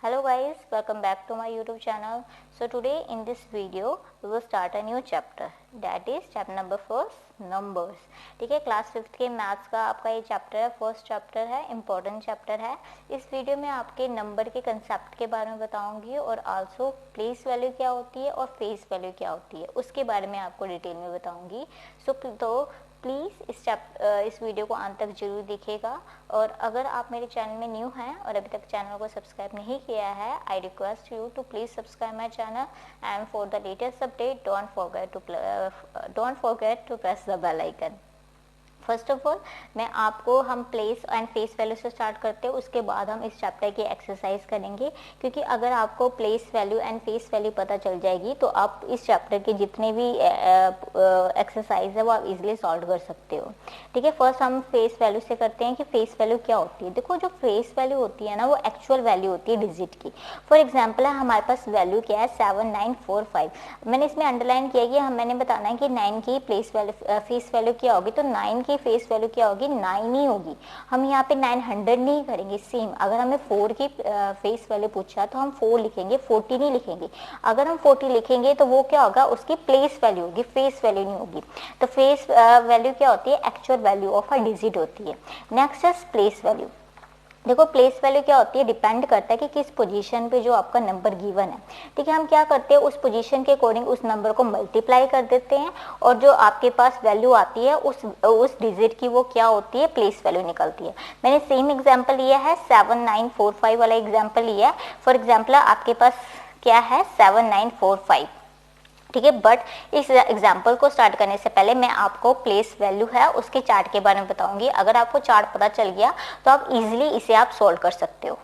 Hello guys, welcome back to my YouTube channel. So today in this video we will start a new chapter, that is chapter number 4 numbers. ठीक है, class 5th के maths का आपका ये chapter है, first chapter है, important chapter है. इस वीडियो में आपके नंबर के कंसेप्ट के बारे में बताऊंगी और आल्सो प्लेस वैल्यू क्या होती है और फेस वैल्यू क्या होती है उसके बारे में आपको डिटेल में बताऊंगी. तो प्लीज़ इस वीडियो को अंत तक जरूर देखिएगा. और अगर आप मेरे चैनल में न्यू हैं और अभी तक चैनल को सब्सक्राइब नहीं किया है, I request you to please subscribe my channel and for the latest update don't forget to press the bell icon. First of all हम प्लेस एंड फेस वैल्यू से स्टार्ट करते हैं, उसके बाद हम इस चैप्टर की एक्सरसाइज करेंगे. क्योंकि अगर आपको place value and face value पता चल जाएगी तो आप इस चैप्टर के जितने भी एक्सरसाइज है वो आप इजीली सॉल्व कर सकते हो. ठीक है, फर्स्ट हम फेस वैल्यू से करते हैं कि फेस वैल्यू क्या होती है. देखो, जो फेस वैल्यू होती है ना वो एक्चुअल वैल्यू होती है डिजिट की. फॉर एग्जाम्पल है हमारे पास वैल्यू क्या है 7945. मैंने इसमें अंडरलाइन किया कि मैंने बताना है कि 9 की फेस वैल्यू क्या होगी. तो 9 की फेस वैल्यू क्या होगी, 9 ही होगी. हम यहाँ पे 900 नहीं करेंगे. सेम अगर हमें 4 की फेस वैल्यू पूछा तो हम 4 लिखेंगे, 40 नहीं लिखेंगे. अगर हम 40 लिखेंगे तो वो क्या होगा, उसकी प्लेस वैल्यू होगी, फेस वैल्यू नहीं होगी. तो फेस वैल्यू क्या होती है, actual value of a digit होती है. Next is place value. देखो, प्लेस वैल्यू क्या होती है, डिपेंड करता है कि किस पोजीशन पे जो आपका नंबर गिवन है. ठीक है, हम क्या करते हैं, उस पोजीशन के अकॉर्डिंग उस नंबर को मल्टीप्लाई कर देते हैं और जो आपके पास वैल्यू आती है उस डिजिट की वो क्या होती है, प्लेस वैल्यू निकलती है. मैंने सेम एग्जांपल लिया है, 7945 वाला एग्जांपल लिया है. फॉर एग्जांपल आपके पास क्या है 7945. ठीक है, बट इस एग्जाम्पल को स्टार्ट करने से पहले मैं आपको प्लेस वैल्यू है उसके चार्ट के बारे में बताऊंगी. अगर आपको चार्ट पता चल गया तो आप इजीली इसे आप सोल्व कर सकते हो.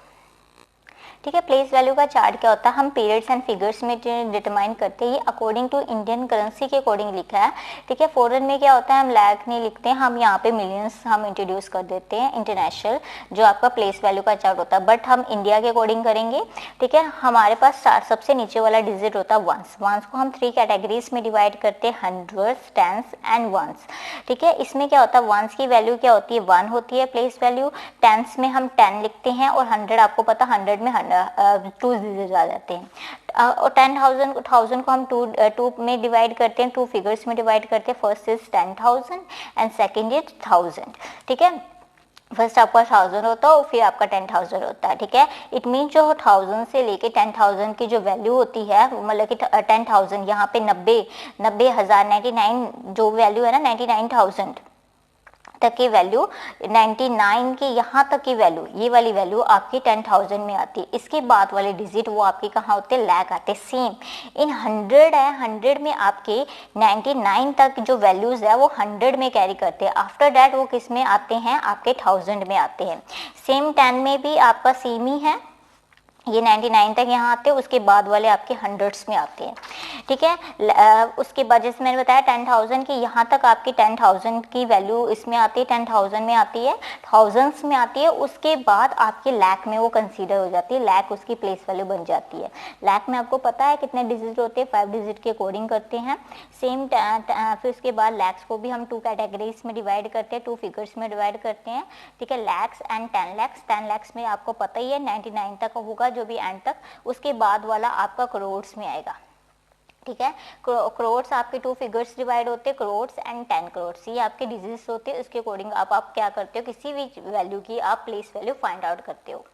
ठीक है, प्लेस वैल्यू का चार्ट क्या होता है, हम पीरियड्स एंड फिगर्स में डिटरमाइन करते हैं. ये अकॉर्डिंग टू इंडियन करेंसी के अकॉर्डिंग लिखा है. ठीक है, फॉरेन में क्या होता है, हम लाख नहीं लिखते हैं, हम यहाँ पे मिलियंस हम इंट्रोड्यूस कर देते हैं. इंटरनेशनल जो आपका प्लेस वैल्यू का चार्ट होता है, बट हम इंडिया के अकॉर्डिंग करेंगे. ठीक है, हमारे पास सबसे नीचे वाला डिजिट होता है वंस. वंस को हम 3 कैटेगरीज में डिवाइड करते हैं, हंड्रेड्स, टेंस एंड वंस. ठीक है, इसमें क्या होता है, वंस की वैल्यू क्या होती है, 1 होती है प्लेस वैल्यू. टेंस में हम 10 लिखते हैं और 100 आपको पता 100 में 2 डिजिट आ जाते हैं. और 10,000 को हम टू में डिवाइड करते हैं, 2 फिगर्स में डिवाइड करते हैं. First is 10,000 and second is 1000. ठीक है, फर्स्ट आपका 1000 होता है और फिर आपका 10,000 होता है. ठीक है, इट मीन जो 1000 से लेके 10,000 की जो वैल्यू होती है, मतलब कि 10,000 यहाँ पे 90,000 99 जो वैल्यू है ना 99,000 तक की वैल्यू, 99 की यहाँ तक की वैल्यू, ये वाली वैल्यू आपकी 10,000 में आती है. इसके बाद वाले डिजिट वो आपके कहाँ होते हैं, लाख आते हैं. सेम इन 100 है, 100 में आपके 99 तक जो वैल्यूज है वो 100 में कैरी करते हैं. आफ्टर दैट वो किस में आते हैं, आपके 1000 में आते हैं. सेम 10 में भी आपका सेम ही है, ये 99 तक यहाँ आते हैं, उसके बाद वाले आपके हंड्रेड्स में आते हैं. ठीक है, उसके बाद जैसे मैंने बताया 10,000 की यहाँ तक आपकी 10,000 की वैल्यू इसमें आती है, 10,000 में आती है, थाउजेंड्स में आती है. उसके बाद आपके लाख में वो कंसीडर हो जाती है, लाख उसकी प्लेस वैल्यू बन जाती है. लाख में आपको पता है कितने डिजिट होते हैं, 5 डिजिट के अकॉर्डिंग करते हैं. सेम फिर उसके बाद लैक्स को भी हम 2 कैटेगरीज में डिवाइड करते हैं, 2 फिगर्स में डिवाइड करते हैं. ठीक है, लैक्स एंड 10 लैक्स. 10 लैक्स में आपको पता ही है 99 तक होगा जो भी एंड तक, उसके बाद वाला आपका करोड्स में आएगा. ठीक है, करोड्स आपके 2 फिगर्स डिवाइड होते हैं, करोड्स एंड 10 करोड्स, ये आपके डिजिट्स होते हैं. उसके अकॉर्डिंग आप क्या करते हो, किसी भी वैल्यू की आप प्लेस वैल्यू फाइंड आउट करते हो.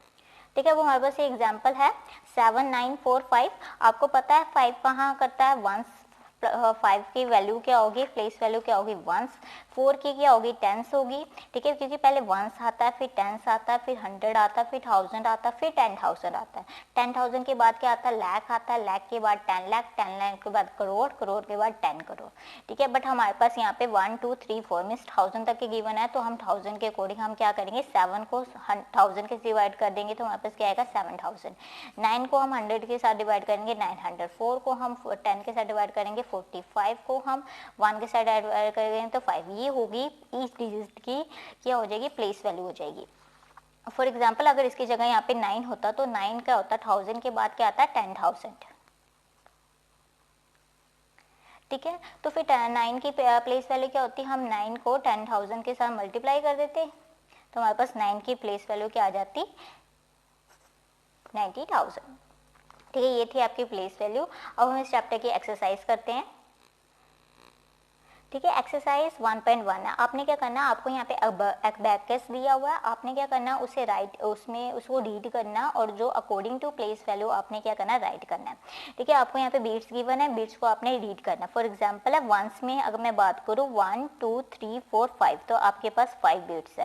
ठीक है, वो हमारे पास एग्जांपल है 7945. आपको पता है 5 कहाँ करता है, वंस. 5 की वैल्यू क्या होगी, प्लेस वैल्यू क्या होगी, वंस. 4 की क्या होगी, टेंस होगी. ठीक है, क्योंकि पहले वंस आता है, फिर टेंस आता है, फिर 100 आता है, फिर 1000 आता है, फिर 10,000 आता है. 10,000 के बाद क्या आता है, लाख आता है, लाख के बाद 10 लाख, 10 लाख के बाद करोड़, करोड़ के बाद 10 करोड़. ठीक है, बट हमारे पास यहाँ पे 1 2 3 4 मीन्स 1000 तक के गिवन है, तो हम 1000 के अकॉर्डिंग हम क्या करेंगे, 7 को 1000 के डिवाइड कर देंगे तो हमारे पास क्या आएगा 7000. 9 को हम 100 के साथ डिवाइड करेंगे 900. 4 को हम 10 के साथ डिवाइड करेंगे 45. को हम 1 के साथ डिवाइड करेंगे तो 5. ये होगी ईच डिजिट की क्या हो जाएगी, प्लेस वैल्यू हो जाएगी. फॉर एग्जाम्पल अगर इसकी जगह यहाँ पे 9 होता तो 9 का होता 1000 के बाद क्या आता है 10,000. ठीक है, तो फिर 9 की प्लेस वैल्यू क्या होती है, हम 9 को 10,000 के साथ मल्टीप्लाई कर देते तो हमारे पास 9 की प्लेस वैल्यू क्या आ जाती, 90,000। ठीक है, ये थी आपकी प्लेस वैल्यू। अब हम इस चैप्टर की एक्सरसाइज करते हैं। ठीक है, एक्सरसाइज 1.1 है। आपने क्या करना है, आपको यहाँ पे अबैकस दिया हुआ है, आपने क्या करना है उसे उसमें उसको रीड करना और जो अकॉर्डिंग टू प्लेस वैल्यू आपने क्या करना है राइट करना है। ठीक है, आपको यहाँ पे बीट्स गिवन है, बीट्स को आपने रीड करना है। फॉर एग्जांपल है वंस में अगर मैं बात करूँ 1 2 3 4 5, तो आपके पास 5 बीट्स है।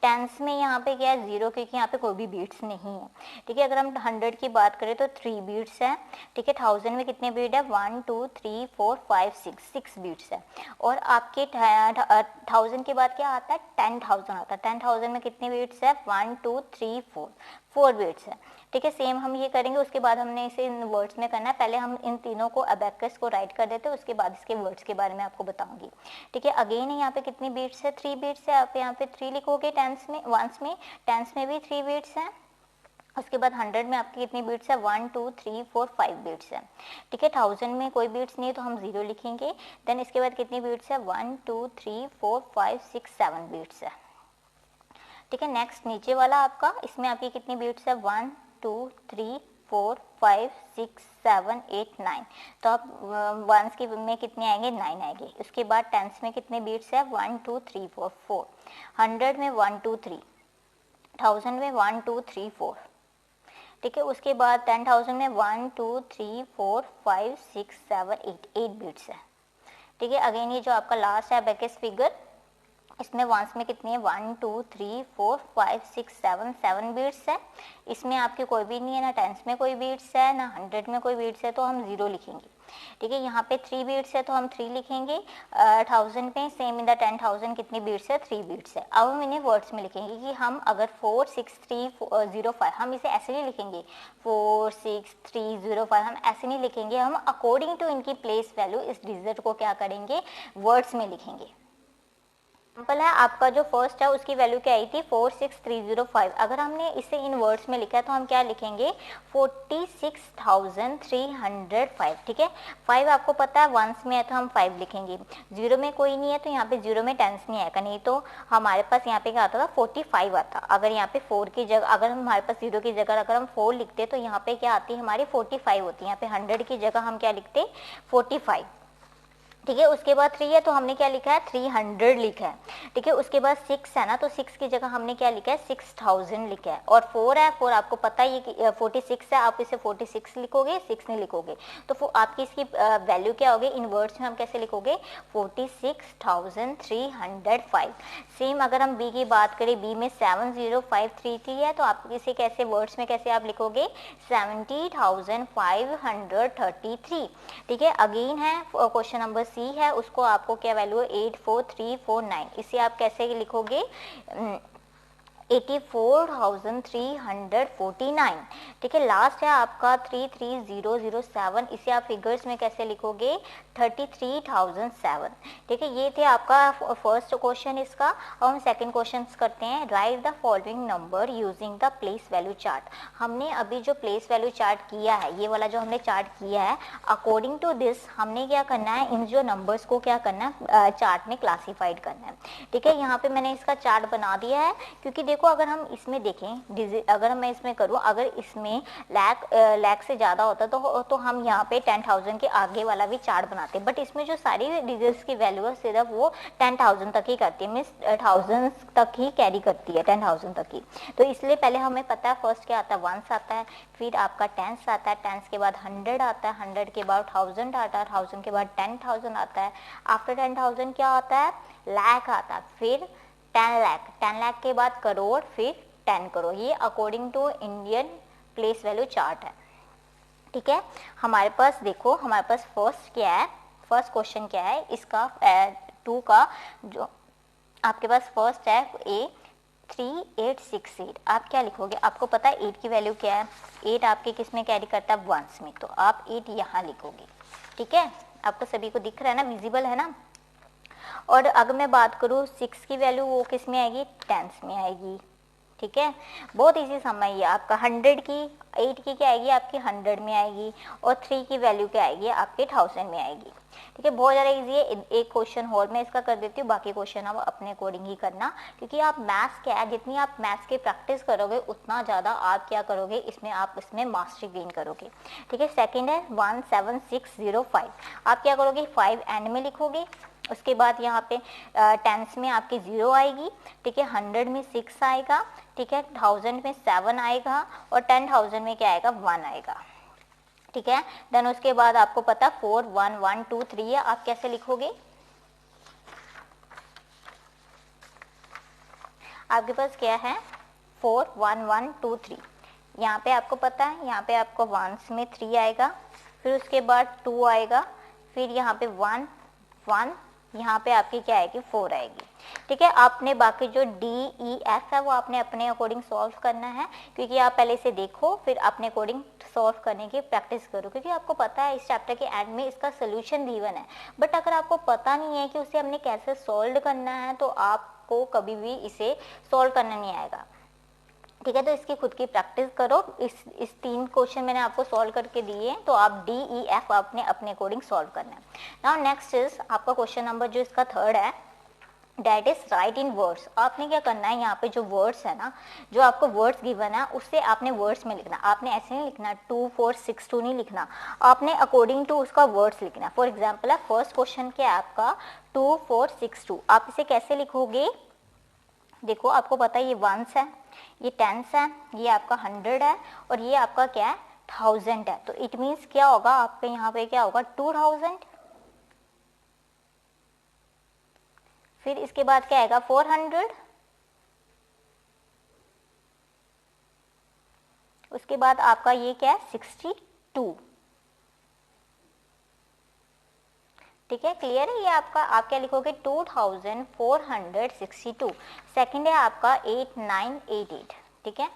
टेंस में यहाँ पे क्या है 0, क्योंकि यहाँ पे कोई भी बीट्स नहीं है। ठीक है, अगर हम 100 की बात करें तो 3 बीट्स है। ठीक है, 1000 में कितने बीट है 1 2 3 4 5 6 बीट्स है। और आपके 1000 के बाद क्या आता है 10,000 आता है। 10,000 में कितने बीट्स है 1 2 3 4 बीट्स है। ठीक है, सेम हम ये करेंगे, उसके बाद हमने इसे इन वर्ड्स में करना है। पहले हम इन तीनों को अबैकस को राइट कर देते हैं, उसके बाद इसके वर्ड्स के बारे में आपको बताऊंगी। ठीक है, अगेन यहाँ पे कितनी बीट्स है 3 बीट्स है। आप यहाँ पे 3 लिखोगे टेंस में, वंस में, टेंस में भी 3 बीट्स है। उसके बाद 100 में आपकी कितनी बीट्स है 1 2 3 4 5 बीट्स है। ठीक है, 1000 में कोई बीट्स नहीं है तो हम 0 लिखेंगे। देन इसके बाद कितनी बीट्स है 1 2 3 4 5 6 7 बीट्स है। ठीक है, नेक्स्ट नीचे वाला आपका, इसमें आपकी कितनी बीट्स है 1 2 3 4 5 6 7 8 9। तो आप वंस की में कितने आएंगे 9 आएंगे। उसके बाद टेंस में कितने बीट्स है 1 2 3 4 4। 100 में 1 2 3, 1000 में 1 2 3 4। ठीक है, उसके बाद 10,000 में 1 2 3 4 5 6 7 8 बीट्स है। ठीक है, अगेन ये जो आपका लास्ट है अबैकस फिगर, इसमें वंस में कितनी है 1 2 3 4 5 6 7 बीट्स है। इसमें आपके कोई भी नहीं है, ना टेंस में कोई बीट्स है ना 100 में कोई बीट्स है, तो हम 0 लिखेंगे। ठीक है, यहाँ पे 3 बीट्स है तो हम 3 लिखेंगे। 1000 में सेम इन द 10,000 कितनी बीट्स है 3 बीट्स है। अब हम इन्हें वर्ड्स में लिखेंगे कि हम अगर 4 6 3 0 5, हम इसे ऐसे नहीं लिखेंगे 4 6 3 0 5, हम ऐसे नहीं लिखेंगे। हम अकॉर्डिंग टू इनकी प्लेस वैल्यू इस डिजिट को क्या करेंगे वर्ड्स में लिखेंगे। सिंपल है, आपका जो फर्स्ट है उसकी वैल्यू क्या आई थी 46305। अगर हमने इसे इन वर्ड्स में लिखा है तो हम क्या लिखेंगे 46,305। ठीक है, 5 आपको पता है वंस में है तो हम 5 लिखेंगे। 0 में कोई नहीं है तो यहाँ पे 0 में टेंस नहीं आएगा, नहीं तो हमारे पास यहाँ पे क्या आता था 45 आता। अगर यहाँ पे 4 की जगह, अगर हमारे पास 0 की जगह अगर हम 4 लिखते तो यहाँ पे क्या आती हमारी 45 होती है। यहाँ पे 100 की जगह हम क्या लिखते 45। ठीक है, उसके बाद 3 है तो हमने क्या लिखा है 300 लिखा है। ठीक है, उसके बाद 6 है ना, तो 6 की जगह हमने क्या लिखा है 6000 लिखा है। और 4 है, 4 आपको पता ही कि 46 है, आप इसे 46 लिखोगे, 6 नहीं लिखोगे। तो आपकी इसकी वैल्यू क्या होगी इन वर्ड्स में हम कैसे लिखोगे 46,305। सेम अगर हम बी की बात करें, बी में 70533 है तो आप इसे कैसे वर्ड्स में कैसे आप लिखोगे 70,533। ठीक है, अगेन है क्वेश्चन नंबर सी है, उसको आपको क्या वैल्यू है 84349। इसे आप कैसे लिखोगे 84,349। ठीक है, लास्ट है आपका 33007। इसे आप फिगर्स में कैसे लिखोगे 33,007। ठीक है, ये थे आपका फर्स्ट क्वेश्चन इसका। और हम सेकंड क्वेश्चन करते हैं। Right the following number using the place value chart. हमने अभी जो प्लेस वैल्यू चार्ट किया है, ये वाला जो हमने चार्ट किया है, अकॉर्डिंग टू दिस हमने क्या करना है इन जो नंबर्स को क्या करना है चार्ट में क्लासिफाइड करना है। ठीक है, यहाँ पे मैंने इसका चार्ट बना दिया है, क्योंकि देखो अगर हम इसमें देखें, अगर मैं इसमें करूँ, अगर इसमें लाख से ज़्यादा होता तो हम यहाँ पे 10,000 के आगे वाला भी चार्ट बनाते, बट इसमें जो सारी डिजिट्स की वैल्यू है सिर्फ वो 10,000 तक ही करती है, मीन्स 1000 तक ही कैरी करती है, 10,000 तक ही। तो इसलिए पहले हमें पता है फर्स्ट क्या आता है वंस आता है, फिर आपका टेंस आता है, टेंस के बाद 100 आता है, 100 के बाद 1000 आता है, 1000 के बाद 10,000 आता है, आफ्टर 10,000 क्या आता है लाख आता है, फिर 10 लाख, 10 लाख के बाद करोड़, फिर 10 करोड़। ये according to Indian place value chart है। ठीक है, हमारे पास देखो हमारे पास फर्स्ट क्या है, फर्स्ट क्वेश्चन क्या है इसका 2 का जो आपके पास फर्स्ट है ए 3868। आप क्या लिखोगे, आपको पता है 8 की वैल्यू क्या है, 8 आपके किस में कैरी करता है वंस में, तो आप 8 यहाँ लिखोगे। ठीक है, आपको सभी को दिख रहा है ना, विजिबल है ना। और अगर मैं बात करूँ 6 की वैल्यू वो किस में आएगी टेंस में आएगी। ठीक है, बहुत इजी समय है आपका। 100 की 8 की क्या आएगी आपकी 100 में आएगी, और 3 की वैल्यू क्या आएगी आपके 1000 में आएगी। ठीक है, बहुत ज़्यादा इजी है। एक क्वेश्चन और मैं इसका कर देती हूँ, बाकी क्वेश्चन आप अपने अकॉर्डिंग ही करना, क्योंकि आप मैथ्स क्या है, जितनी आप मैथ्स की प्रैक्टिस करोगे उतना ज़्यादा आप क्या करोगे, इसमें आप इसमें मास्टरी गेन करोगे। ठीक है, सेकंड है 17605। आप क्या करोगे, 5 एंड में लिखोगे, उसके बाद यहाँ पे टेंस में आपकी 0 आएगी। ठीक है, 100 में 6 आएगा। ठीक है, 1000 में 7 आएगा और 10,000 में क्या आएगा, 1 आएगा। ठीक है, देन उसके बाद आपको पता 4 1 1 2 3 है, आप कैसे लिखोगे, आपके पास क्या है 4 1 1 2 3, यहाँ पे आपको पता है, यहाँ पे आपको 1 में 3 आएगा, फिर उसके बाद 2 आएगा, फिर यहाँ पे 1 1, यहाँ पे आपकी क्या आएगी 4 आएगी। ठीक है, आपने बाकी जो डी ई एफ है वो आपने अपने अकॉर्डिंग सॉल्व करना है, क्योंकि आप पहले से देखो फिर अपने अकॉर्डिंग सॉल्व करने की प्रैक्टिस करो, क्योंकि आपको पता है इस चैप्टर के एंड में इसका सोल्यूशन गिवन है, बट अगर आपको पता नहीं है कि उसे हमने कैसे सॉल्व करना है तो आपको कभी भी इसे सॉल्व करना नहीं आएगा। ठीक है, तो इसकी खुद की प्रैक्टिस करो। इस 3 क्वेश्चन मैंने आपको सॉल्व करके दिए, तो आप डी ई एफ आपने अपने अकॉर्डिंग सॉल्व करना है। नाउ नेक्स्ट इज आपका क्वेश्चन नंबर जो इसका 3rd है, that is write in words. आपने क्या करना है, यहाँ पे जो वर्ड्स है ना, जो आपको वर्ड्स गिवन है उससे आपने वर्ड्स में लिखना। आपने ऐसे नहीं लिखना 2 4 6 2 नहीं लिखना, आपने अकॉर्डिंग टू उसका वर्ड्स लिखना। फॉर एग्जाम्पल है फर्स्ट क्वेश्चन क्या है आपका 2 4 6 2, आप इसे कैसे लिखोगे, देखो आपको पता है ये 1s है, ये 10s है, ये आपका 100 है और ये आपका क्या है 1000 है। तो इट मीन्स क्या होगा आपके यहाँ पे, क्या होगा 2000, फिर इसके बाद क्या आएगा 400, उसके बाद आपका ये क्या है 62। ठीक है, क्लियर है, ये आपका आप क्या लिखोगे 2462। सेकंड है आपका 8988। ठीक है,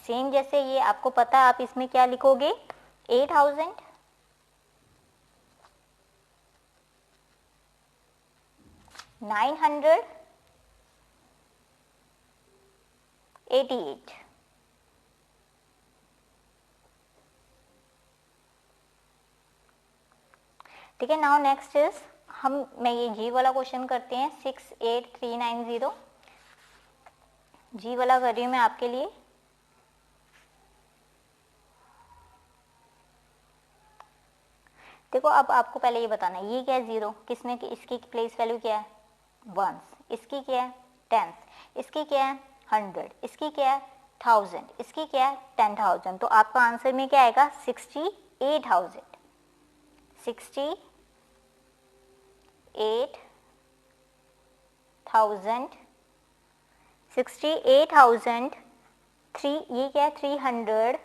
सेम जैसे ये आपको पता है, आप इसमें क्या लिखोगे 8000, $988। ठीक है, नाउ नेक्स्ट इज मैं ये जी वाला क्वेश्चन करते हैं 68390। जी वाला कर रही हूँ मैं आपके लिए। देखो अब आपको पहले ये बताना है ये क्या है 0, किसमें कि इसकी प्लेस वैल्यू क्या है 1, इसकी क्या है 10, इसकी क्या है 100, इसकी क्या है 1000, इसकी क्या है 10,000। तो आपका आंसर में क्या आएगा 68,000। 68,000 ये क्या है 390।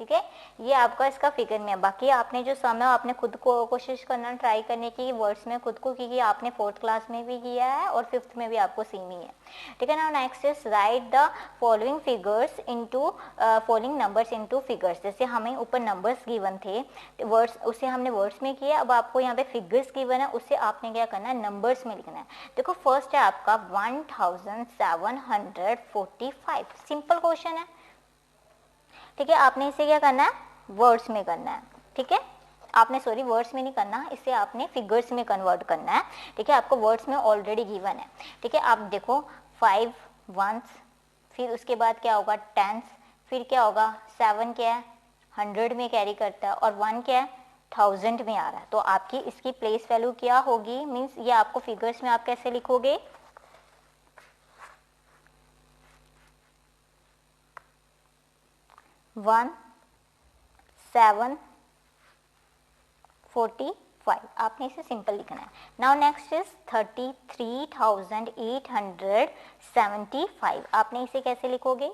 ठीक है, ये आपका इसका फिगर में है। बाकी आपने जो सम है आपने खुद को कोशिश करना, ट्राई करने की वर्ड्स में खुद को, क्योंकि आपने 4th क्लास में भी किया है और 5th में भी आपको सेम ही है। ठीक है, now next is right the following figures into following numbers into figures. जैसे हमें ऊपर नंबर्स गिवन थे वर्ड्स, उसे हमने वर्ड्स में किया, अब आपको यहाँ पे फिगर्स गिवन है, उससे आपने क्या करना है नंबर्स में लिखना है। देखो फर्स्ट है आपका 1745, सिंपल क्वेश्चन है। ठीक है, आपने इसे क्या करना है वर्ड्स में करना है। ठीक है, आपने सॉरी वर्ड्स में नहीं करना, इसे आपने फिगर्स में कन्वर्ट करना है। ठीक है, आपको वर्ड्स में ऑलरेडी गिवन है। ठीक है, आप देखो 5 1s, फिर उसके बाद क्या होगा 10s, फिर क्या होगा 7 क्या है 100 में कैरी करता है और 1 क्या है 1000 में आ रहा है। तो आपकी इसकी प्लेस वैल्यू क्या होगी, मीन्स ये आपको फिगर्स में आप कैसे लिखोगे 1745, आपने इसे सिंपल लिखना है। नाउ नेक्स्ट इज 33,875, आपने इसे कैसे लिखोगे,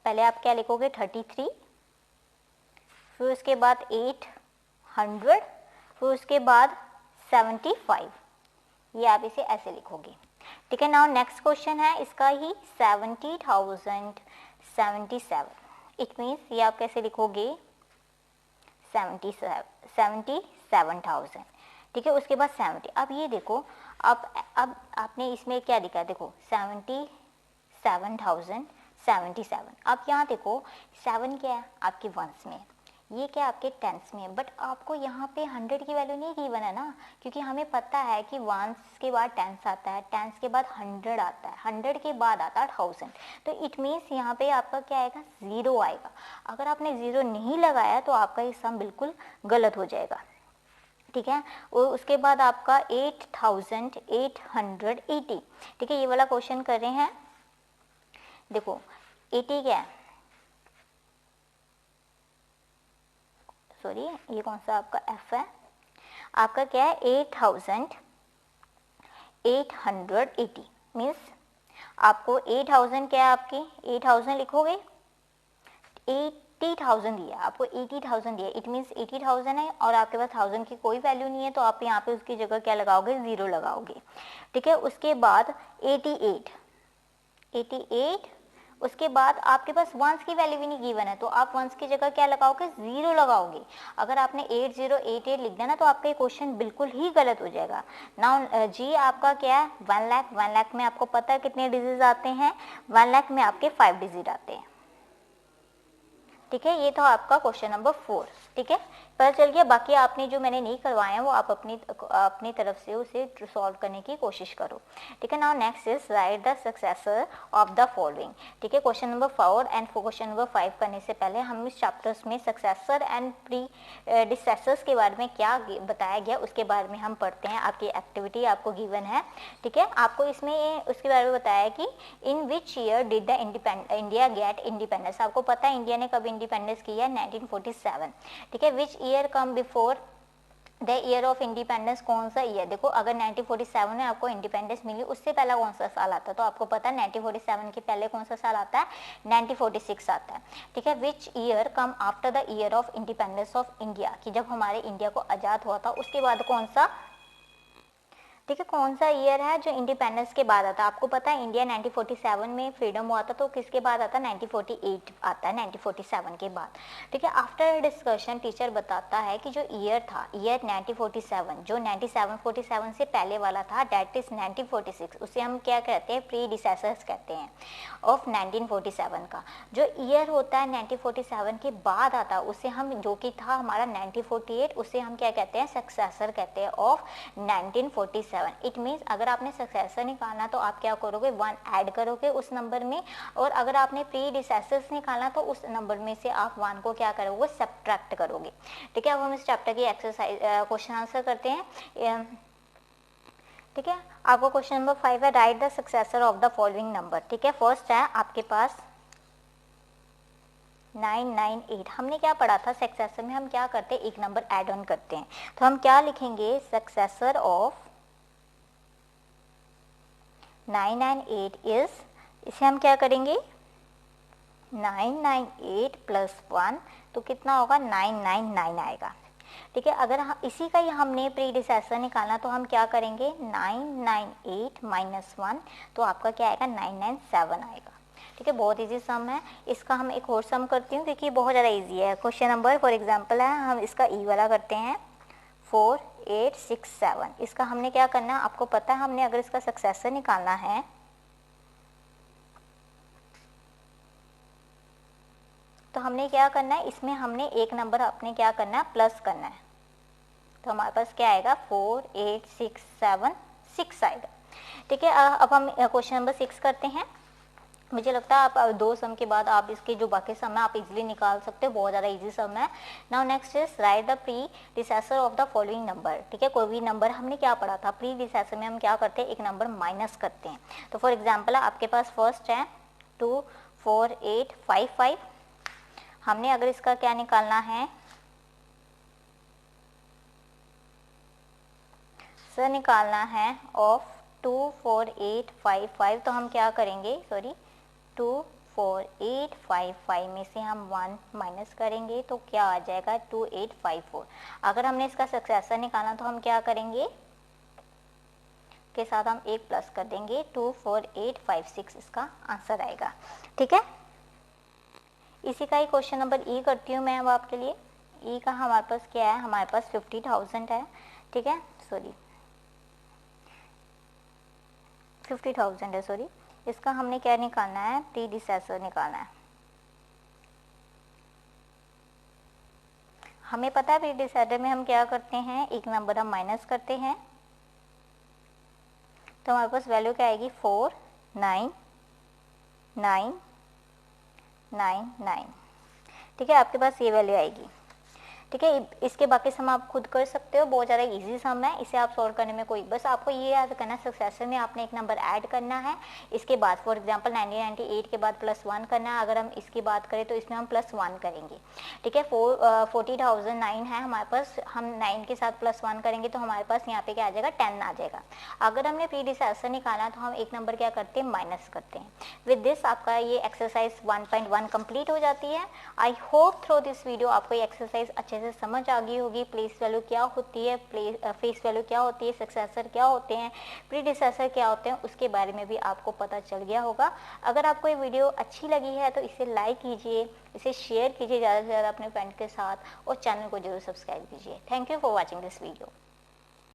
पहले आप क्या लिखोगे 33, फिर उसके बाद 800, फिर उसके बाद 75, ये आप इसे ऐसे लिखोगे। ठीक है, नाउ नेक्स्ट क्वेश्चन है इसका ही 70,077, इट मीन्स ये आप कैसे लिखोगे 77,000। ठीक है। उसके बाद 70, अब ये देखो, अब आपने इसमें क्या दिखा है, देखो 77,077। अब यहाँ देखो 7 क्या है आपके वंस में, ये क्या आपके टेंस में, बट आपको यहाँ पे 100 की वैल्यू नहीं गिवन है ना, क्योंकि हमें पता है कि वंस के बाद टेंस आता है, टेंस के बाद 100 आता है, 100 के बाद आता है 1000। तो इट मीन्स यहाँ पे आपका क्या आएगा, 0 आएगा। अगर आपने 0 नहीं लगाया तो आपका ये सम बिल्कुल गलत हो जाएगा, ठीक है। और उसके बाद आपका 8880, ठीक है। ये वाला क्वेश्चन कर रहे हैं, देखो 80 क्या है, सॉरी ये कौन सा आपका एफ है, आपका क्या है 8880, मीन्स आपको 8000 क्या है आपकी, 8000 लिखोगे, 80,000 दिया आपको, 80,000 दिया, इट मीन्स 80,000 है और आपके पास 1000 की कोई वैल्यू नहीं है, तो आप यहाँ पे उसकी जगह क्या लगाओगे, 0 लगाओगे, ठीक है। उसके बाद 88, उसके बाद आपके पास वंस की वैल्यू भी नहीं गिवन है, तो आप वंस की जगह क्या लगाओगे, 0 लगाओगे। अगर आपने 8088 लिख दिया ना तो आपका ये क्वेश्चन बिल्कुल ही गलत हो जाएगा। नाउ जी आपका क्या है, 1 लाख, 1 लाख में आपको पता है कितने डिजिट आते हैं, 1 लाख में आपके 5 डिजिट आते हैं, ठीक है। ये था आपका क्वेश्चन नंबर 4, ठीक है। पता चल गया। बाकी आपने जो मैंने नहीं करवाए हैं वो आप अपनी तरफ से उसे सॉल्व करने की कोशिश करो, ठीक है। Now next is right the successor of the following, ठीक है। Question number 4 and question number 5 करने से पहले हम इस चैप्टर्स में सक्सेसर एंड प्रीडिसेसर्स के बारे में क्या बताया गया उसके बारे में हम पढ़ते हैं। आपकी एक्टिविटी आपको गिवन है, ठीक है। आपको इसमें उसके बारे में बताया कि in which year did the India get independence. आपको पता है इंडिया ने कब इंडिपेंडेंस किया, 1947, ठीक है। Which year come before the year of independence, कौन सा ईयर, देखो अगर 1947 में आपको इंडिपेंडेंस मिली उससे पहला कौन सा साल आता है, तो आपको पता है 1947 के पहले कौन सा साल आता है, 1946 आता है, ठीक है। Which year come after the year of independence of India, कि जब हमारे इंडिया को आजाद हुआ था उसके बाद कौन सा, ठीक है, कौन सा ईयर है जो इंडिपेंडेंस के बाद आता है। आपको पता है इंडिया 1947 में फ्रीडम हुआ था, तो किसके बाद आता है, 1948 आता है, 1947 के बाद, ठीक है। आफ्टर डिस्कशन टीचर बताता है कि जो ईयर था, ईयर 1947 जो 9747 से पहले वाला था, डेट इज 1946, उसे हम क्या कहते हैं, प्रीडिसेसर्स कहते हैं ऑफ 1947 का। जो ईयर होता है 1947 के बाद आता है उसे हम, जो कि था हमारा 1948, उसे हम क्या कहते हैं, सक्सेसर कहते हैं ऑफ 1947। इट मीन्स अगर आपने सक्सेसर निकालना तो आप क्या करोगे, 1 ऐड करोगे उस नंबर में, और अगर आपने प्रीडिसेसर्स निकालना तो उस नंबर में से आप 1 को क्या करोगे, सब्ट्रैक्ट करोगे, ठीक है। अब हम इस चैप्टर की एक्सरसाइज क्वेश्चन आंसर करते हैं, ठीक है। आपको क्वेश्चन नंबर 5 है, right the successor of the following number, ठीक है। फर्स्ट है आपके पास 998। हमने क्या पढ़ा था, सक्सेसर में हम क्या करते हैं, एक नंबर ऐड ऑन करते हैं, तो हम क्या लिखेंगे, सक्सेसर ऑफ 998 इज, इसे हम क्या करेंगे, 998 प्लस 1 तो कितना होगा, 999 आएगा, ठीक है। अगर इसी का ही हमने प्रीडिसेसर निकालना तो हम क्या करेंगे, 998 माइनस 1 तो आपका क्या आएगा, 997 आएगा, ठीक है। बहुत इजी सम है। इसका हम एक और सम करती हूँ, देखिए बहुत ज़्यादा इजी है। क्वेश्चन नंबर फॉर एग्जांपल है, हम इसका ई वाला करते हैं, 4867। इसका हमने क्या करना है, आपको पता है हमने अगर इसका सक्सेसर निकालना है तो हमने क्या करना है, इसमें हमने एक नंबर अपने क्या करना है, प्लस करना है, तो हमारे पास क्या आएगा, 48676 आएगा, ठीक है। अब हम क्वेश्चन नंबर 6 करते हैं। मुझे लगता है आप 2 सम के बाद आप इसके जो बाकी सम है आप इजीली निकाल सकते हो, बहुत ज़्यादा इजी सम है। Now next is right the predecessor of the following number, ठीक है। कोई भी नंबर हमने क्या पढ़ा था, प्रीडिसेसर में हम क्या करते हैं, एक नंबर माइनस करते हैं। तो फॉर एग्जांपल आपके पास फर्स्ट है 24855, हमने अगर इसका क्या निकालना है, सर निकालना है ऑफ 24855, तो हम क्या करेंगे, सॉरी 24855 में से हम 1 माइनस करेंगे तो क्या आ जाएगा, 2854। अगर हमने इसका सक्सेसर निकालना तो हम क्या करेंगे, के साथ हम एक प्लस कर देंगे, 24856 इसका आंसर आएगा, ठीक है। इसी का ही क्वेश्चन नंबर ई करती हूँ मैं अब आपके लिए। ई का हमारे पास क्या है, हमारे पास 50,000 है, ठीक है। सॉरी 50,000 है, सॉरी, इसका हमने क्या निकालना है, प्रीडिसेसर निकालना है। हमें पता है प्रीडिसेसर में हम क्या करते हैं, एक नंबर हम माइनस करते हैं, तो हमारे पास वैल्यू क्या आएगी, 4 9 9 9 9। ठीक है, आपके पास ये वैल्यू आएगी। ठीक है, इसके बाकी सम आप खुद कर सकते हो, बहुत ज़्यादा इजी सम है, इसे आप सॉल्व करने में कोई, बस आपको ये याद करना है सक्सेसर में आपने एक नंबर ऐड करना है, इसके बाद फॉर एग्जांपल 1998 के बाद +1 करना है। अगर हम इसकी बात करें तो इसमें हम +1 करेंगे। ठीक है, 40,009 है हमारे पास, हम 9 के साथ +1 करेंगे तो हमारे पास यहाँ पे क्या आ जाएगा, 10 आ जाएगा। अगर हमने प्रीडिसेसर निकाला तो हम एक नंबर क्या करते हैं, माइनस करते हैं। विद दिस आपका ये एक्सरसाइज 1.1 कंप्लीट हो जाती है। I hope through this video आपको ये एक्सरसाइज अच्छे से समझ आ गई होगी। प्लेस वैल्यू क्या होती है, फेस वैल्यू क्या होती है, सक्सेसर क्या होते हैं, प्रीडिसेसर क्या होते हैं, उसके बारे में भी आपको पता चल गया होगा। अगर आपको ये वीडियो अच्छी लगी है तो इसे लाइक कीजिए, इसे शेयर कीजिए ज़्यादा से ज़्यादा अपने फ्रेंड के साथ, और चैनल को जरूर सब्सक्राइब कीजिए। Thank you for watching this video.